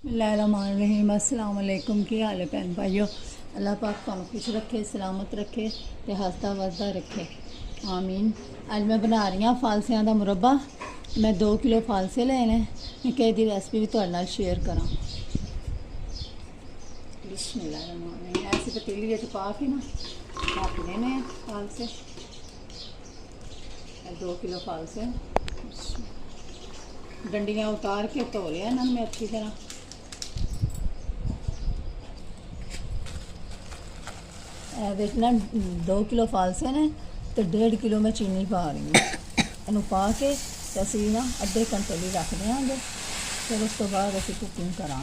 बिस्मिल्लाहिर्रहमानिर्रहीम। अस्सलाम वालेकुम। की हाल है भैन भाइयों? अल्लाह पाक तुहानू खुश रखे, सलामत रखे ते हसदा वसदा रखे, आमीन। अज मैं बना रही हाँ फालसियां दा मुरब्बा। मैं 2 किलो फालसे ले ने, मैं कई दी रेसिपी भी तुहाडे नाल शेयर करा। बिस्मिल्लाहिर्रहमानिर्रहीम। ऐसी पतीली पा के ना रख देने फालसे। 2 किलो फालसे डंडियां उतार के धो लिया इन्होंने मैं अच्छी तरह। ना 2 किलो फालसे ने तो 1.5 किलो मैं चीनी पा रही हूँ। इन पा के असी ना अद्धे घंटे लिए रख देंगे, फिर उस तो बाद असी कुकिंग करा,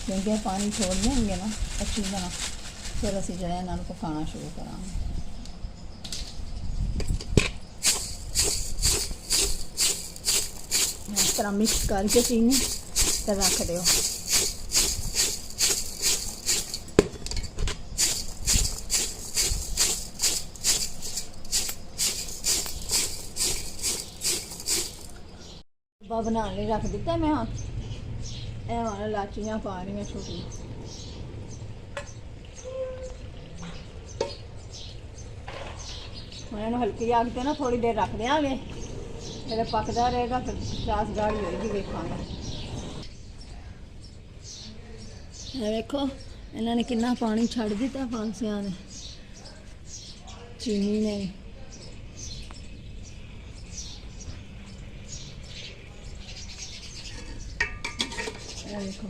क्योंकि पानी छोड़ देंगे ना अच्छी तरह, फिर असी जो इन्होंने पकाना शुरू करा। इस तरह मिक्स करके चीनी तो रख दो। बनाने रख दिता मैं। हाँ इलाचियाँ पा रही हैं छोटी। इन्होंने हल्की आग पे ना थोड़ी देर रख देंगे, फिर पकता रहेगा, फिर चास गाढ़ी होगी देखा। देखो इन्होंने कितना पानी छड़ दिता फालसियां ने, चीनी ने। देखो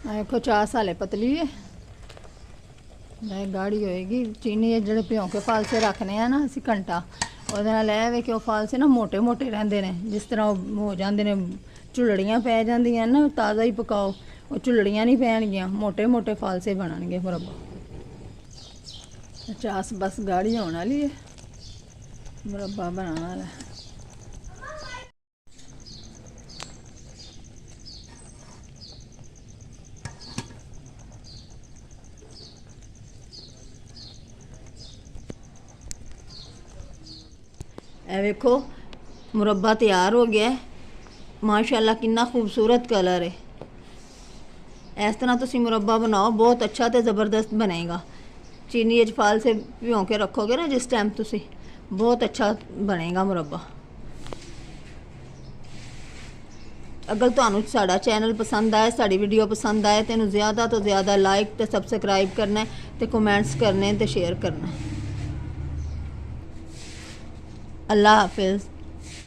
देखो चास हाले पतली है, गाढ़ी होएगी। चीनी जो भ्यों के फालसे रखने हैं ना असी घंटा, वो वे कि फालसे ना मोटे मोटे रहते हैं। जिस तरह हो जाते हैं झुलड़ियाँ पै जांदियां ना, ताज़ा ही पकाओ, वो झुलड़ियाँ नहीं पैणगियां, मोटे मोटे फालसे बनणगे मुरब्बा। चास बस गाढ़ी होने वाली है, मुरब्बा बनाना है। ए वेखो मुरब्बा तैयार हो गया है, माशाल्लाह कितना खूबसूरत कलर है। इस तरह तुम मुरब्बा बनाओ, बहुत अच्छा तो ज़बरदस्त बनेगा। चीनी फाल से भिओं के रखोगे ना जिस टाइम तुम, बहुत अच्छा बनेगा मुरब्बा। अगर तुहानू साडा चैनल पसंद आए, साड़ी वीडियो पसंद आए तो इन्हू ज़्यादा तो ज़्यादा लाइक तो सबसक्राइब करना है, तो कमेंट्स करने तो शेयर करना है। अल्लाह हाफिज़।